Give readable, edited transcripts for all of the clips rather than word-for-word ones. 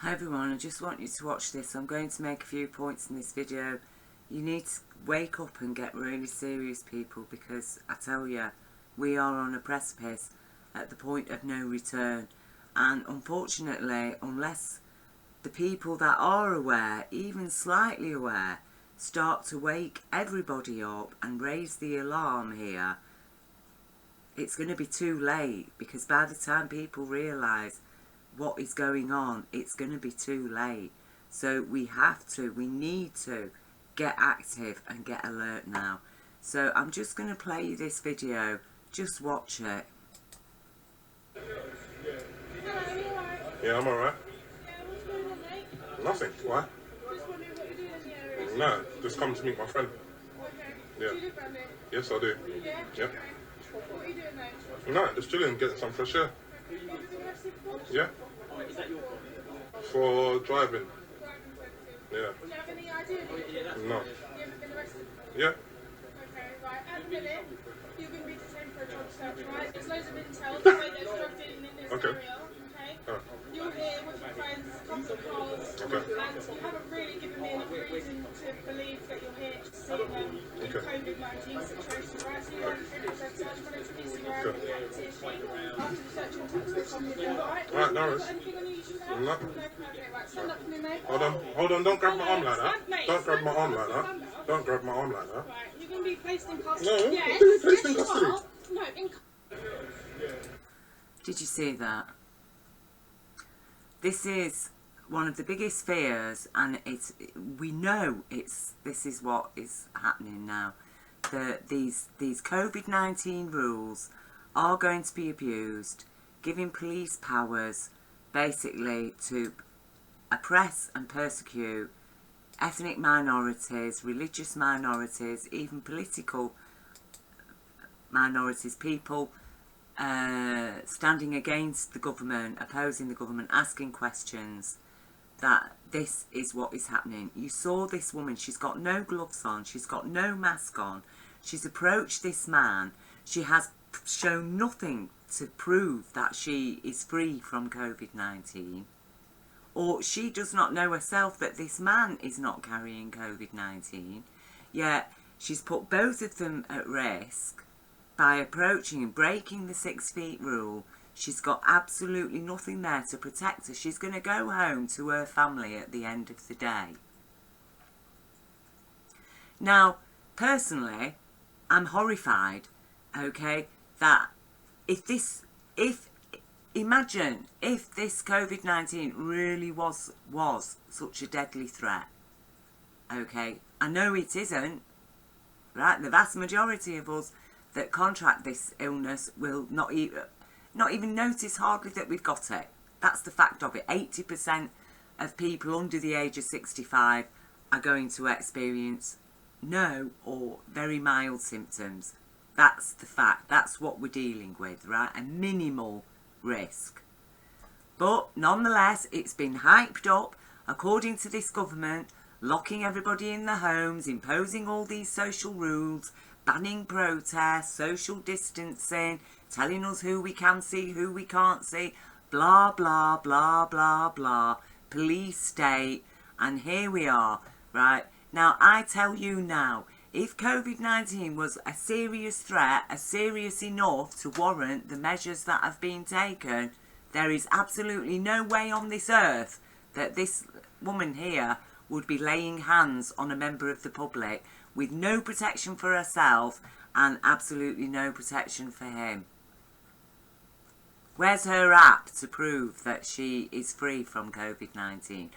Hi everyone, I just want you to watch this. I'm going to make a few points in this video. You need to wake up and get really serious, people, because I tell you, we are on a precipice at the point of no return. And unfortunately, unless the people that are aware, even slightly aware, start to wake everybody up and raise the alarm here, it's going to be too late, because by the time people realise what is going on, it's going to be too late. So we need to get active and get alert now. So I'm just going to play you this video. Just watch it. Yeah, I'm alright. Yeah, what's going on, mate? Nothing. Why? Just wondering what you're doing in the area. No, just come to meet my friend. Okay. Yeah. Do you live around there? Yes, I do. Yeah? Yep. Okay. What are you doing there? No, just chilling, getting some fresh air. Okay. Have you been arrested before? Yeah. What is that your For driving. driving offences? Yeah. Do you have any idea that you've No. ever been arrested before? Yeah. Okay, right. At the minute, you're going to be detained for a drug search, right? There's loads of intel the way there's drug dealing in this Okay. area, okay? Oh. You're here with your friends, comes of cars, Okay. and you haven't really given me enough reason to believe that you're here to see the Okay. COVID-19 situation, right? So you're under 3% search for introducing your own identity issue. After the search and touch the copy of that, right? Right, no Have you worries. got anything on you you should have? No. Okay, right. Stand up for me, mate. Hold on, don't grab my arm like that. Mate, Don't grab my stand arm up, like that. stand up. Don't grab my arm like that. Right, you're going to be placed in custody. No, Yes, you're being placed in yes, you custody. are. No, in Did you see that? This is one of the biggest fears, and we know this is what is happening now. These COVID-19 rules are going to be abused, giving police powers basically to oppress and persecute ethnic minorities, religious minorities, even political minorities, people standing against the government, opposing the government, asking questions. That this is what is happening. You saw this woman, she's got no gloves on, she's got no mask on, she's approached this man, she has shown nothing to prove that she is free from COVID-19, or she does not know herself that this man is not carrying COVID-19, yet she's put both of them at risk by approaching and breaking the 6 feet rule. She's got absolutely nothing there to protect her. She's going to go home to her family at the end of the day. Now, personally, I'm horrified, okay, that imagine if this COVID-19 really was such a deadly threat, okay. I know it isn't, right? The vast majority of us that contract this illness will not even notice hardly that we've got it. That's the fact of it. 80% of people under the age of 65 are going to experience no or very mild symptoms. That's the fact. That's what we're dealing with, right? A minimal risk. But nonetheless, it's been hyped up, according to this government, locking everybody in their homes, imposing all these social rules, banning protests, social distancing, telling us who we can see, who we can't see, blah, blah, blah, blah, blah, police state, and here we are, right? Now, I tell you now, if COVID-19 was a serious threat, serious enough to warrant the measures that have been taken, there is absolutely no way on this earth that this woman here would be laying hands on a member of the public with no protection for herself and absolutely no protection for him. Where's her app to prove that she is free from COVID-19?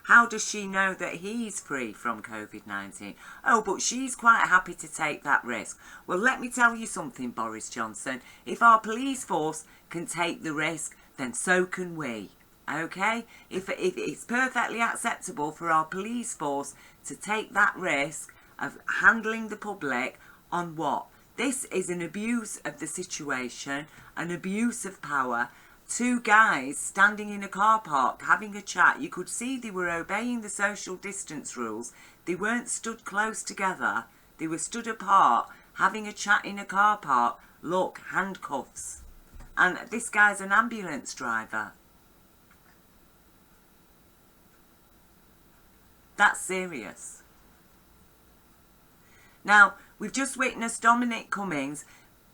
How does she know that he's free from COVID-19? Oh, but she's quite happy to take that risk. Well, let me tell you something, Boris Johnson. If our police force can take the risk, then so can we. Okay? If it's perfectly acceptable for our police force to take that risk of handling the public on what? This is an abuse of the situation, an abuse of power. 2 guys standing in a car park having a chat. You could see they were obeying the social distance rules. They weren't stood close together. They were stood apart having a chat in a car park. Look, handcuffs. And this guy's an ambulance driver. That's serious. Now, we've just witnessed Dominc Cummings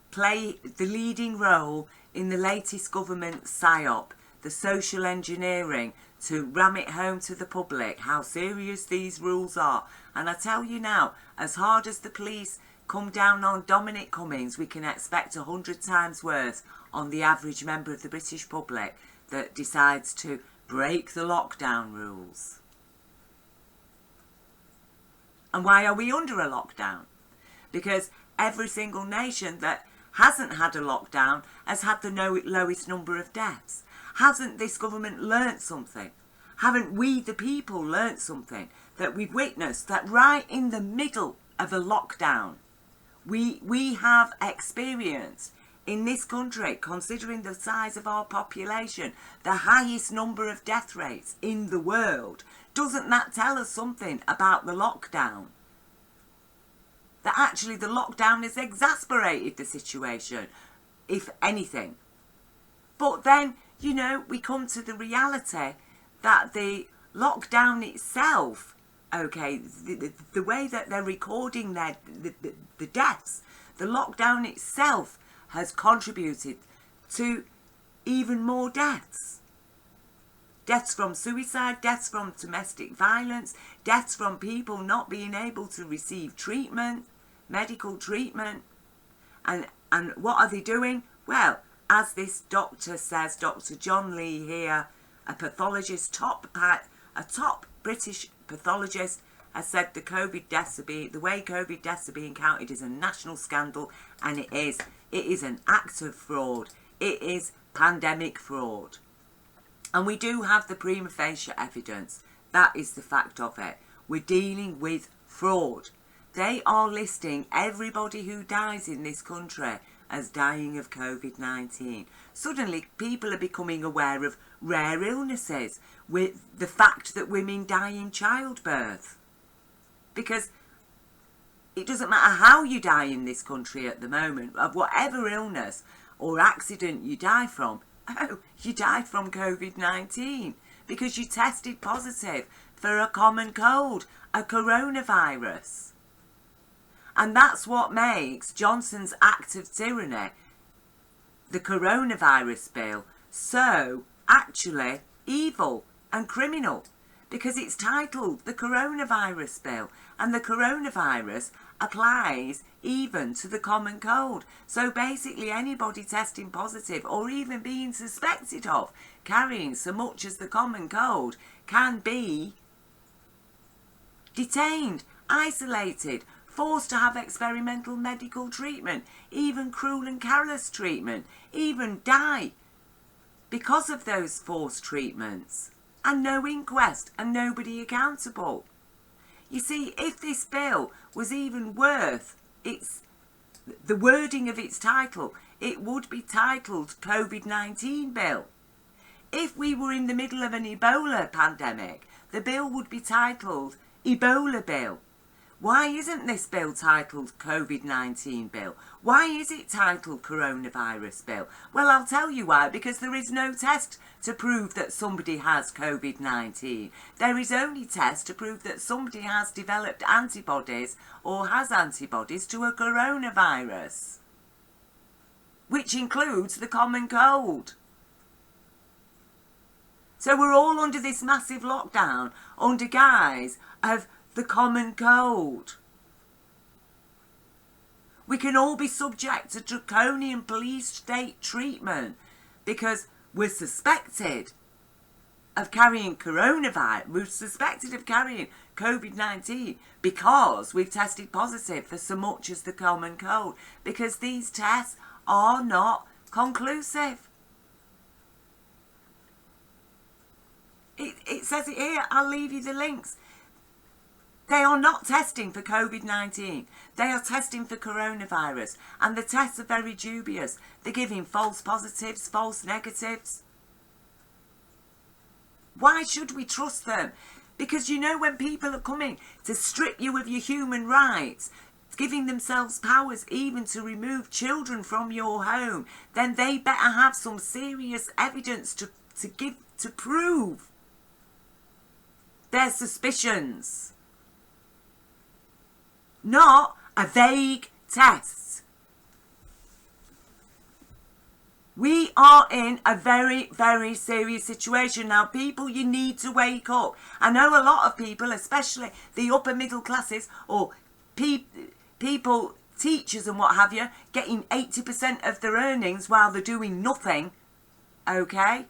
play the leading role in the latest government PSYOP, the social engineering, to ram it home to the public how serious these rules are. And I tell you now, as hard as the police come down on Dominc Cummings, we can expect 100 times worse on the average member of the British public that decides to break the lockdown rules. And why are we under a lockdown? Because every single nation that hasn't had a lockdown has had the lowest number of deaths. Hasn't this government learnt something? Haven't we, the people, learnt something? That we've witnessed that right in the middle of a lockdown, we have experienced in this country, considering the size of our population, the highest number of death rates in the world. Doesn't that tell us something about the lockdown? That actually the lockdown has exasperated the situation, if anything. But then, you know, we come to the reality that the lockdown itself, okay, the way that they're recording the deaths, the lockdown itself has contributed to even more deaths. Deaths from suicide, deaths from domestic violence, deaths from people not being able to receive treatment, medical treatment. And what are they doing? Well, as this doctor says, Dr. John Lee here, a pathologist, a top British pathologist, has said the way COVID deaths are being counted is a national scandal, and it is. It is an act of fraud. It is pandemic fraud. And we do have the Prima Facie evidence. That is the fact of it. We're dealing with fraud. They are listing everybody who dies in this country as dying of COVID-19. Suddenly, people are becoming aware of rare illnesses, with the fact that women die in childbirth. Because it doesn't matter how you die in this country at the moment, of whatever illness or accident you die from. Oh, you died from COVID-19 because you tested positive for a common cold, a coronavirus. And that's what makes Johnson's act of tyranny, the coronavirus bill, so actually evil and criminal. Because it's titled the coronavirus bill, and the coronavirus applies even to the common cold. So basically anybody testing positive or even being suspected of carrying so much as the common cold can be detained, isolated, forced to have experimental medical treatment, even cruel and callous treatment, even die because of those forced treatments. And no inquest and nobody accountable. You see, if this bill was even worth the wording of its title, it would be titled COVID-19 bill. If we were in the middle of an Ebola pandemic, the bill would be titled Ebola bill. Why isn't this bill titled COVID-19 bill? Why is it titled coronavirus bill? Well, I'll tell you why. Because there is no test to prove that somebody has COVID-19. There is only test to prove that somebody has developed antibodies or has antibodies to a coronavirus, which includes the common cold. So we're all under this massive lockdown under guise of the common cold. We can all be subject to draconian police state treatment because we're suspected of carrying coronavirus. We're suspected of carrying COVID-19 because we've tested positive for so much as the common cold, because these tests are not conclusive. It says it here. I'll leave you the links. They are not testing for COVID-19. They are testing for coronavirus. And the tests are very dubious. They're giving false positives, false negatives. Why should we trust them? Because you know, when people are coming to strip you of your human rights, giving themselves powers even to remove children from your home, then they better have some serious evidence to prove their suspicions. Not a vague test. We are in a very, very serious situation now. People, you need to wake up. I know a lot of people, especially the upper middle classes or people, teachers and what have you, getting 80% of their earnings while they're doing nothing, okay,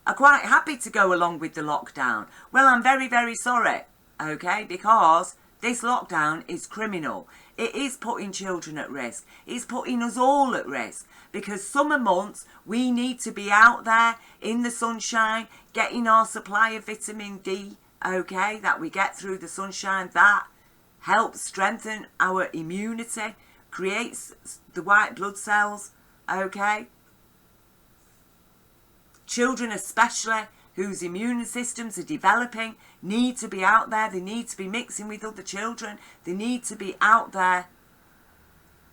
are quite happy to go along with the lockdown. Well, I'm very, very sorry, okay, because this lockdown is criminal. It is putting children at risk. It's putting us all at risk. Because summer months, we need to be out there in the sunshine, getting our supply of vitamin D, okay, that we get through the sunshine. That helps strengthen our immunity, creates the white blood cells, okay. Children especially, whose immune systems are developing, need to be out there. They need to be mixing with other children. They need to be out there.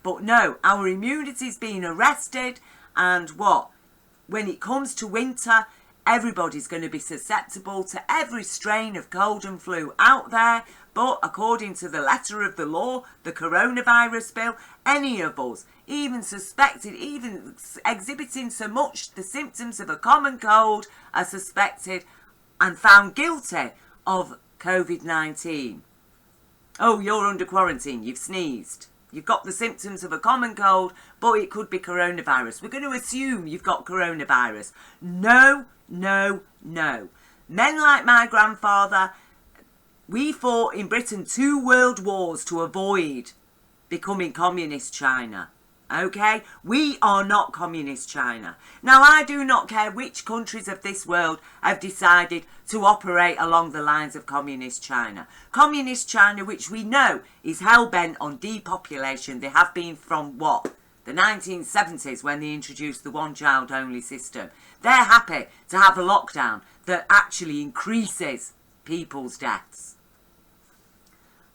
But no, our immunity is being arrested, and what? When it comes to winter, everybody's going to be susceptible to every strain of cold and flu out there. But according to the letter of the law, the coronavirus bill, any of us, even suspected, even exhibiting so much the symptoms of a common cold, are suspected and found guilty of COVID-19. Oh, you're under quarantine, you've sneezed. You've got the symptoms of a common cold, but it could be coronavirus. We're going to assume you've got coronavirus. No, no, no. Men like my grandfather, we fought in Britain 2 world wars to avoid becoming communist China. Okay? We are not communist China. Now, I do not care which countries of this world have decided to operate along the lines of communist China. Communist China, which we know is hell-bent on depopulation. They have been from what? The 1970s, when they introduced the one-child-only system. They're happy to have a lockdown that actually increases people's deaths.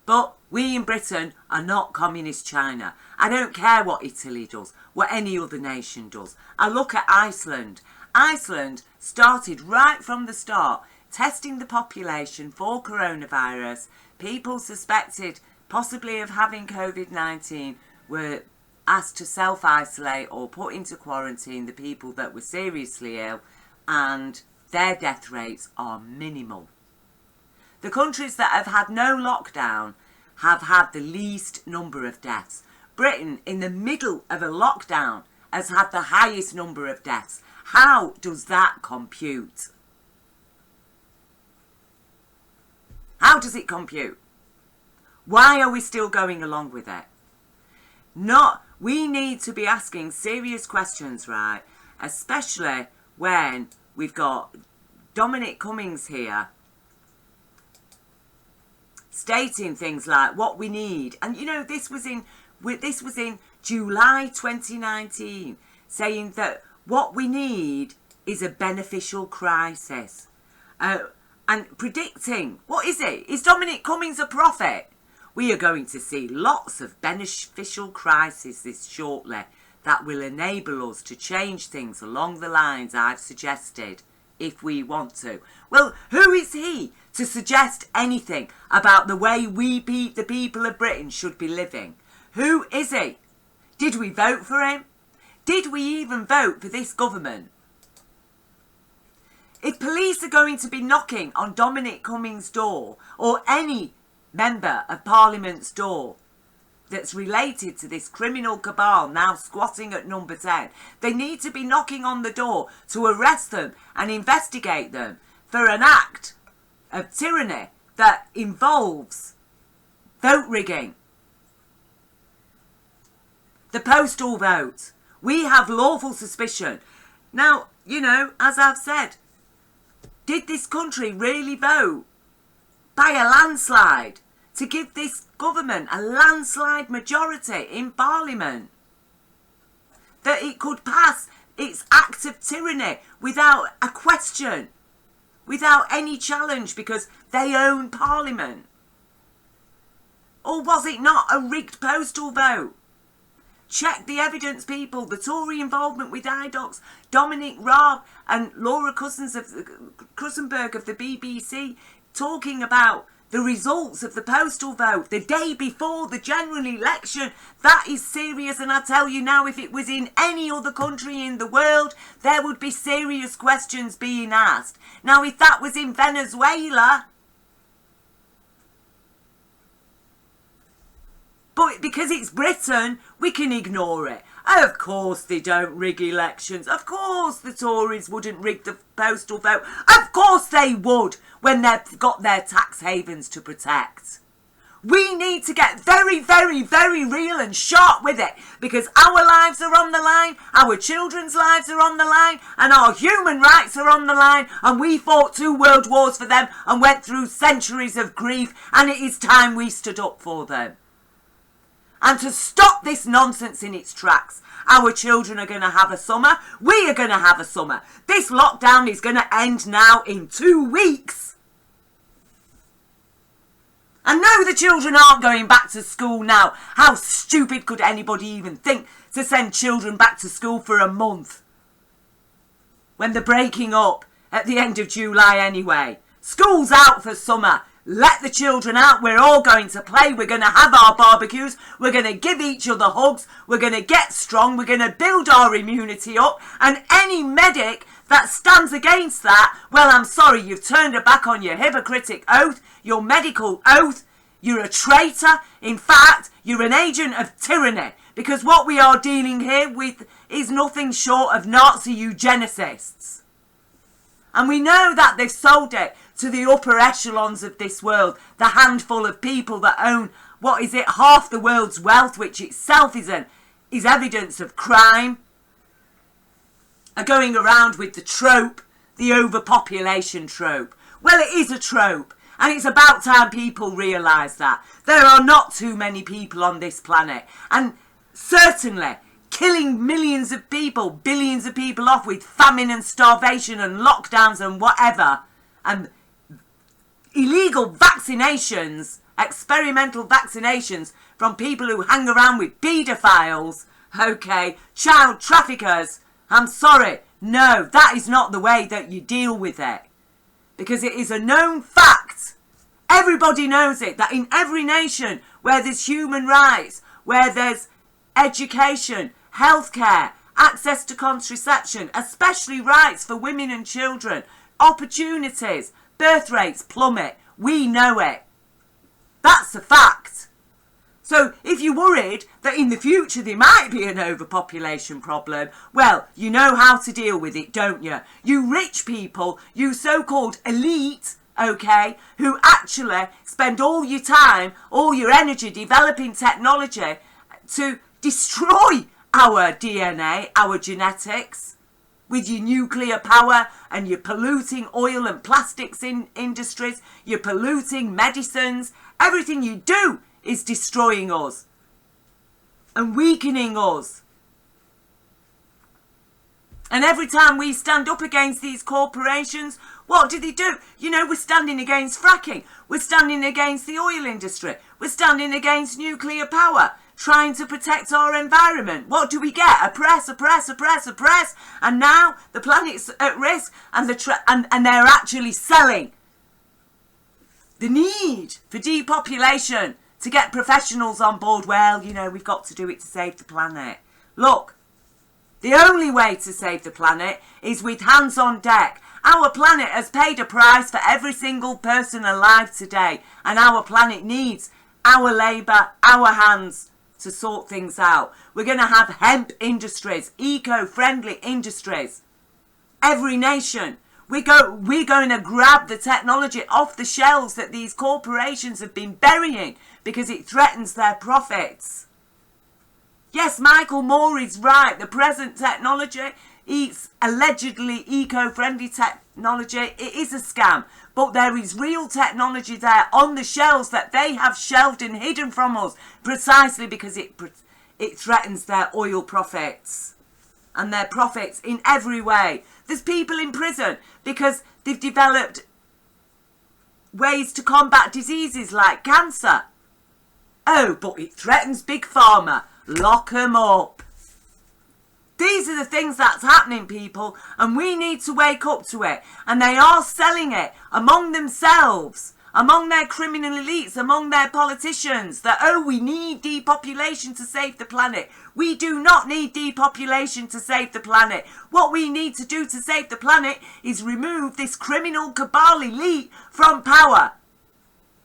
But we in Britain are not communist China. I don't care what Italy does, what any other nation does. I look at Iceland. Iceland started right from the start testing the population for coronavirus. People suspected possibly of having COVID-19 were asked to self-isolate or put into quarantine, the people that were seriously ill, and their death rates are minimal. The countries that have had no lockdown have had the least number of deaths. Britain, in the middle of a lockdown, has had the highest number of deaths. How does that compute? How does it compute? Why are we still going along with it? We need to be asking serious questions, right? Especially when we've got Dominc Cummings here stating things like what we need, and you know, this was in July 2019, saying that what we need is a beneficial crisis, and predicting, what is it? Is Dominc Cummings a prophet? We are going to see lots of beneficial crises shortly that will enable us to change things along the lines I've suggested, if we want to. Well, who is he to suggest anything about the way the people of Britain should be living? Who is he? Did we vote for him? Did we even vote for this government? If police are going to be knocking on Dominc Cummings' door, or any member of Parliament's door that's related to this criminal cabal now squatting at number 10, they need to be knocking on the door to arrest them and investigate them for an act of tyranny that involves vote rigging. The postal vote. We have lawful suspicion. Now, you know, as I've said, did this country really vote by a landslide to give this government a landslide majority in Parliament? That it could pass its act of tyranny without a question, without any challenge, because they own Parliament? Or was it not a rigged postal vote? Check the evidence, people. The Tory involvement with IDOX, Dominic Raab and Laura Kussenberg of the BBC talking about the results of the postal vote the day before the general election. That is serious, and I tell you now, if it was in any other country in the world, there would be serious questions being asked. Now, if that was in Venezuela, but because it's Britain, we can ignore it. Of course they don't rig elections. Of course the Tories wouldn't rig the postal vote. Of course they would, when they've got their tax havens to protect. We need to get very, very, very real and sharp with it, because our lives are on the line, our children's lives are on the line, and our human rights are on the line, and we fought 2 world wars for them and went through centuries of grief, and it is time we stood up for them. And to stop this nonsense in its tracks, our children are going to have a summer. We are going to have a summer. This lockdown is going to end now in 2 weeks. And no, the children aren't going back to school now. How stupid could anybody even think to send children back to school for a month, when they're breaking up at the end of July anyway? School's out for summer. Let the children out. We're all going to play. We're going to have our barbecues. We're going to give each other hugs. We're going to get strong. We're going to build our immunity up. And any medic that stands against that, well, I'm sorry, you've turned your back on your hypocritic oath, your medical oath. You're a traitor. In fact, you're an agent of tyranny. Because what we are dealing here with is nothing short of Nazi eugenicists. And we know that they've sold it to the upper echelons of this world, the handful of people that own, half the world's wealth, which itself is evidence of crime, are going around with the trope, the overpopulation trope. Well, it is a trope, and it's about time people realise that. There are not too many people on this planet, and certainly killing millions of people, billions of people off with famine and starvation and lockdowns and whatever, and illegal vaccinations, experimental vaccinations from people who hang around with paedophiles, okay, child traffickers. I'm sorry, no, that is not the way that you deal with it. Because it is a known fact, everybody knows it, that in every nation where there's human rights, where there's education, healthcare, access to contraception, especially rights for women and children, opportunities, birth rates plummet. We know it. That's a fact. So if you're worried that in the future there might be an overpopulation problem, well, you know how to deal with it, don't you? You rich people, you so-called elite, okay, who actually spend all your time, all your energy developing technology to destroy our DNA, our genetics, with your nuclear power and your polluting oil and plastics industries, you're polluting medicines. Everything you do is destroying us and weakening us. And every time we stand up against these corporations, what do? You know, we're standing against fracking. We're standing against the oil industry. We're standing against nuclear power, trying to protect our environment. What do we get? Oppress. And now the planet's at risk, and and they're actually selling the need for depopulation to get professionals on board. Well, you know, we've got to do it to save the planet. Look, the only way to save the planet is with hands on deck. Our planet has paid a price for every single person alive today, and our planet needs our labour, our hands, to sort things out. We're going to have hemp industries, eco-friendly industries. Every nation. We're going to grab the technology off the shelves that these corporations have been burying because it threatens their profits. Yes, Michael Moore is right. The present technology, it's allegedly eco-friendly technology. It is a scam. But there is real technology there on the shelves that they have shelved and hidden from us precisely because it threatens their oil profits and their profits in every way. There's people in prison because they've developed ways to combat diseases like cancer. Oh, but it threatens Big Pharma. lock them up. These are the things that's happening, people, and we need to wake up to it. And they are selling it among themselves, among their criminal elites, among their politicians, that, oh, we need depopulation to save the planet. We do not need depopulation to save the planet. What we need to do to save the planet is remove this criminal cabal elite from power.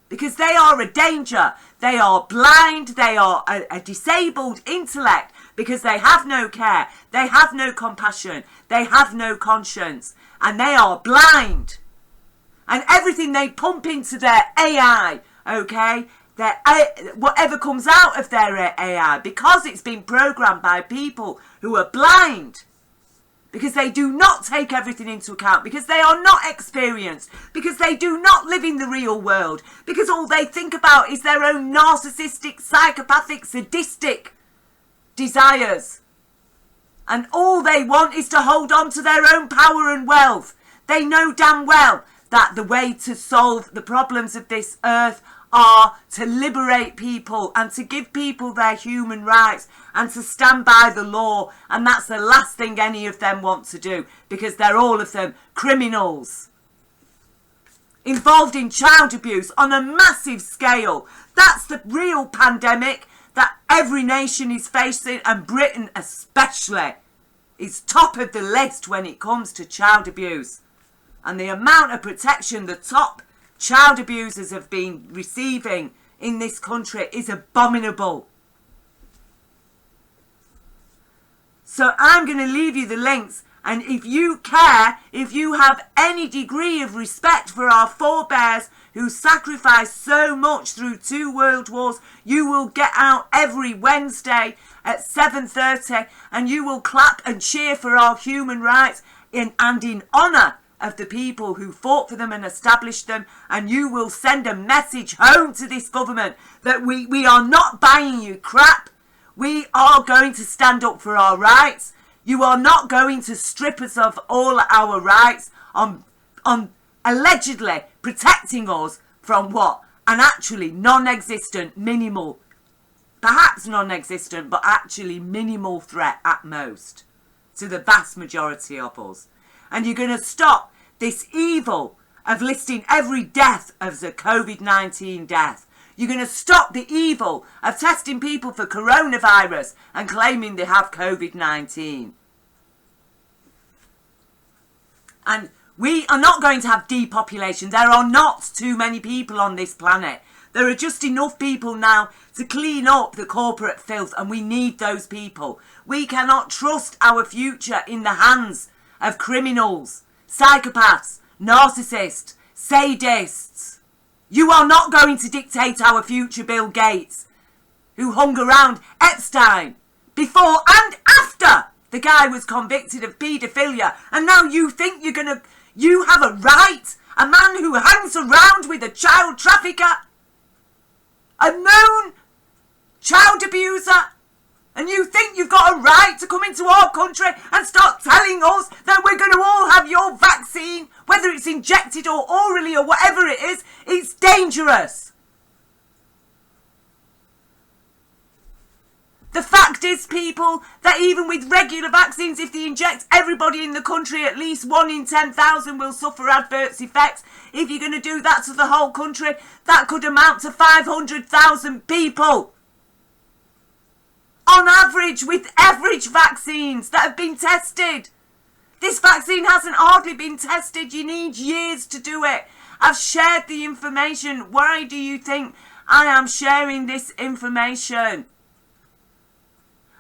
Because they are a danger. They are blind. They are a disabled intellect because they have no care. They have no compassion. They have no conscience. And they are blind. And everything they pump into their AI, okay, whatever comes out of their AI, because it's been programmed by people who are blind, because they do not take everything into account, because they are not experienced, because they do not live in the real world, because all they think about is their own narcissistic, psychopathic, sadistic desires. And all they want is to hold on to their own power and wealth. They know damn well that the way to solve the problems of this earth are to liberate people and to give people their human rights and to stand by the law. And that's the last thing any of them want to do, because they're all of them criminals involved in child abuse on a massive scale. That's the real pandemic that every nation is facing, and Britain especially is top of the list when it comes to child abuse. And the amount of protection the top child abusers have been receiving in this country is abominable. So I'm going to leave you the links, and if you care, if you have any degree of respect for our forebears who sacrificed so much through 2 world wars, you will get out every Wednesday at 7:30 and you will clap and cheer for our human rights and in honour of the people who fought for them and established them, and you will send a message home to this government that we are not buying you crap. We are going to stand up for our rights. You are not going to strip us of all our rights on allegedly protecting us from what? An actually non-existent, minimal, perhaps non-existent, but actually minimal threat at most to the vast majority of us. And you're going to stop this evil of listing every death as a COVID-19 death. You're going to stop the evil of testing people for coronavirus and claiming they have COVID-19. And we are not going to have depopulation. There are not too many people on this planet. There are just enough people now to clean up the corporate filth, and we need those people. We cannot trust our future in the hands of criminals, psychopaths, narcissists, sadists. You are not going to dictate our future, Bill Gates, who hung around Epstein before and after the guy was convicted of paedophilia. And now you think you have a right, a man who hangs around with a child trafficker, a known child abuser, and you think you've got a right to come into our country and start telling us that we're going to all have your vaccine, whether it's injected or orally or whatever it is. It's dangerous. The fact is, people, that even with regular vaccines, if they inject everybody in the country, at least 1 in 10,000 will suffer adverse effects. If you're going to do that to the whole country, that could amount to 500,000 people. On average, with average vaccines that have been tested. This vaccine hasn't hardly been tested. You need years to do it. I've shared the information. Why do you think I am sharing this information?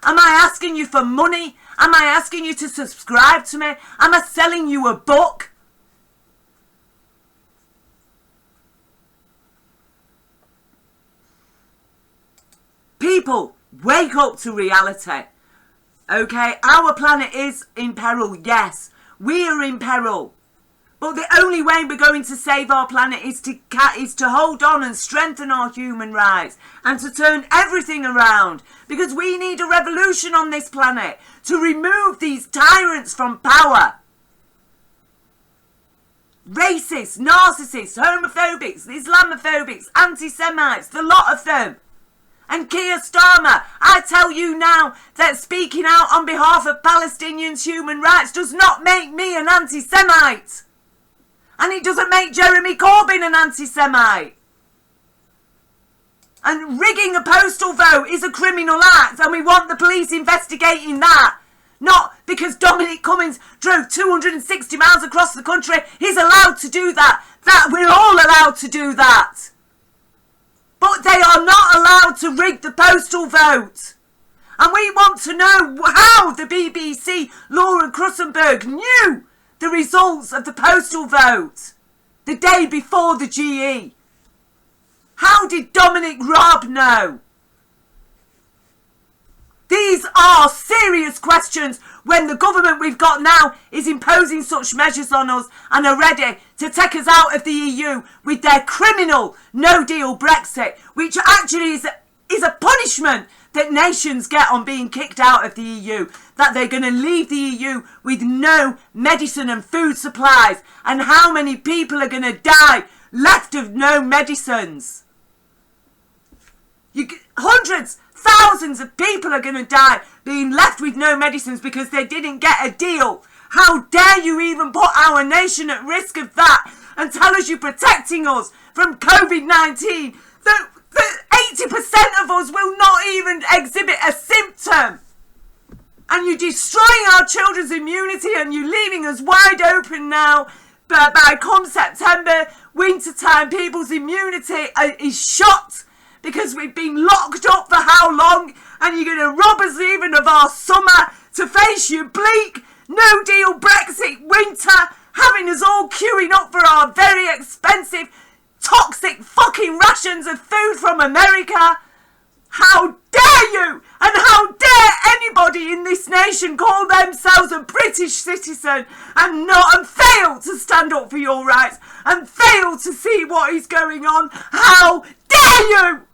Am I asking you for money? Am I asking you to subscribe to me? Am I selling you a book? People, wake up to reality. Okay, our planet is in peril, yes. We are in peril. But the only way we're going to save our planet is to hold on and strengthen our human rights and to turn everything around. Because we need a revolution on this planet to remove these tyrants from power. Racists, narcissists, homophobics, Islamophobics, anti-Semites, the lot of them. And Keir Starmer, I tell you now that speaking out on behalf of Palestinians' human rights does not make me an anti-Semite. And it doesn't make Jeremy Corbyn an anti-Semite. And rigging a postal vote is a criminal act, and we want the police investigating that. Not because Dominc Cummings drove 260 miles across the country. He's allowed to do that. We're all allowed to do that. But they are not allowed to rig the postal vote. And we want to know how the BBC, Laura Krussenberg, knew the results of the postal vote the day before the GE. How did Dominic Raab know? These are serious questions when the government we've got now is imposing such measures on us and are ready to take us out of the EU with their criminal no-deal Brexit, which actually is a punishment that nations get on being kicked out of the EU, that they're going to leave the EU with no medicine and food supplies, and how many people are going to die left of no medicines. Hundreds, thousands of people are going to die being left with no medicines because they didn't get a deal. How dare you even put our nation at risk of that and tell us you're protecting us from COVID-19? That 80% of us will not even exhibit a symptom. And you're destroying our children's immunity, and you're leaving us wide open now. But by come September, winter time, people's immunity is shot. Because we've been locked up for how long, and you're going to rob us even of our summer to face your bleak, no-deal Brexit winter, having us all queuing up for our very expensive, toxic fucking rations of food from America. How dare you, and how dare anybody in this nation call themselves a British citizen and fail to stand up for your rights and fail to see what is going on. How dare you!